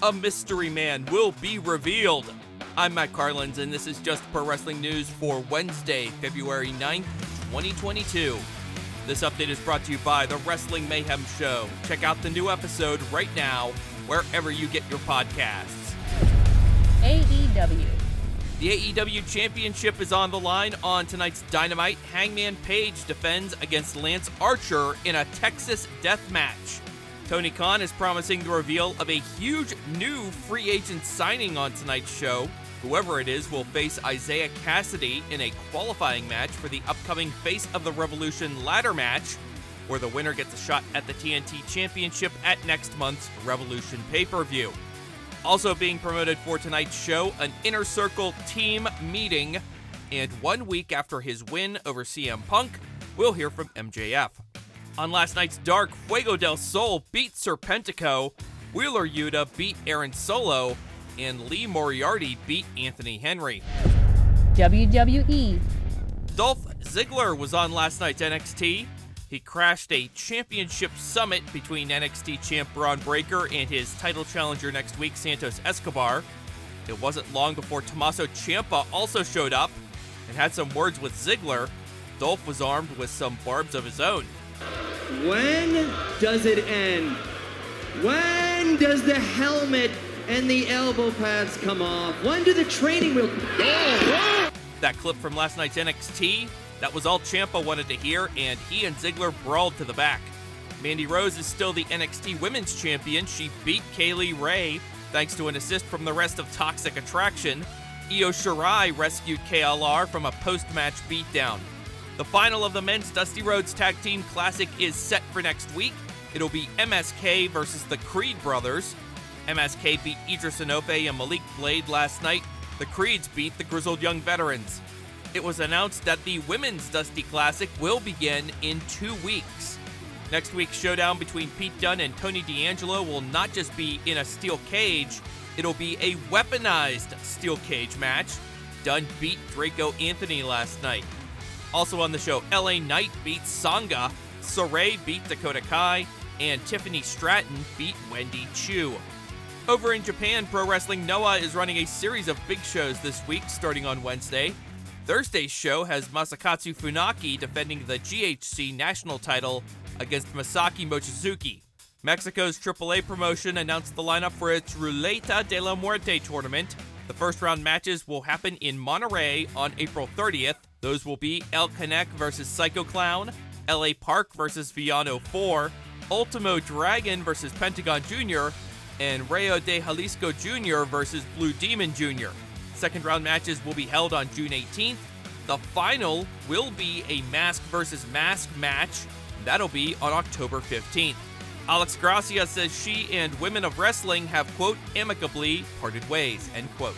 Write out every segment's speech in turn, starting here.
a mystery man will be revealed. I'm Matt Carlins, and this is Just Pro Wrestling News for Wednesday, February 9th, 2022. This update is brought to you by the Wrestling Mayhem Show. Check out the new episode right now, wherever you get your podcasts. AEW. The AEW Championship is on the line on tonight's Dynamite. Hangman Page defends against Lance Archer in a Texas death match. Tony Khan is promising the reveal of a huge new free agent signing on tonight's show. Whoever it is will face Isiah Kassidy in a qualifying match for the upcoming Face of the Revolution ladder match, where the winner gets a shot at the TNT Championship at next month's Revolution pay-per-view. Also being promoted for tonight's show, an Inner Circle team meeting, and 1 week after his win over CM Punk, we'll hear from MJF. On last night's Dark Fuego Del Sol beat Serpentico, Wheeler Yuta beat Aaron Solo, and Lee Moriarty beat Anthony Henry. WWE. Dolph Ziggler was on last night's NXT. He crashed a championship summit between NXT champ Braun Breaker and his title challenger next week, Santos Escobar. It wasn't long before Tommaso Ciampa also showed up and had some words with Ziggler. Dolph was armed with some barbs of his own. When does it end? When does the helmet and the elbow pads come off? When do the training wheels... That clip from last night's NXT, that was all Ciampa wanted to hear, and he and Ziggler brawled to the back. Mandy Rose is still the NXT Women's Champion. She beat Kaylee Ray thanks to an assist from the rest of Toxic Attraction. Io Shirai rescued KLR from a post-match beatdown. The final of the Men's Dusty Rhodes Tag Team Classic is set for next week. It'll be MSK versus the Creed brothers. MSK beat Idris Enofe and Malik Blade last night. The Creeds beat the Grizzled Young Veterans. It was announced that the Women's Dusty Classic will begin in 2 weeks. Next week's showdown between Pete Dunne and Tony D'Angelo will not just be in a steel cage, it'll be a weaponized steel cage match. Dunne beat Draco Anthony last night. Also on the show, LA Knight beat Sangha, Saray beat Dakota Kai, and Tiffany Stratton beat Wendy Chu. Over in Japan, Pro Wrestling Noah is running a series of big shows this week starting on Wednesday. Thursday's show has Masakatsu Funaki defending the GHC national title against Masaki Mochizuki. Mexico's AAA promotion announced the lineup for its Ruleta de la Muerte tournament. The first round matches will happen in Monterrey on April 30th. Those will be El Canek versus Psycho Clown, LA Park versus Villano 4, Ultimo Dragon versus Pentagon Jr., and Rayo de Jalisco Jr. versus Blue Demon Jr. Second round matches will be held on June 18th. The final will be a mask versus mask match. That'll be on October 15th. Alex Gracia says she and Women of Wrestling have, quote, amicably parted ways, end quote.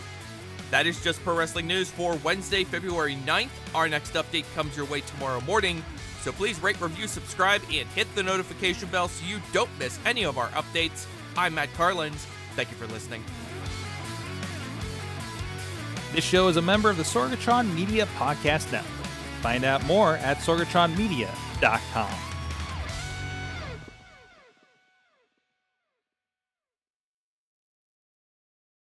That is Just Pro Wrestling News for Wednesday, February 9th. Our next update comes your way tomorrow morning. So please rate, review, subscribe, and hit the notification bell so you don't miss any of our updates. I'm Matt Carlins. Thank you for listening. This show is a member of the Sorgatron Media Podcast Network. Find out more at sorgatronmedia.com.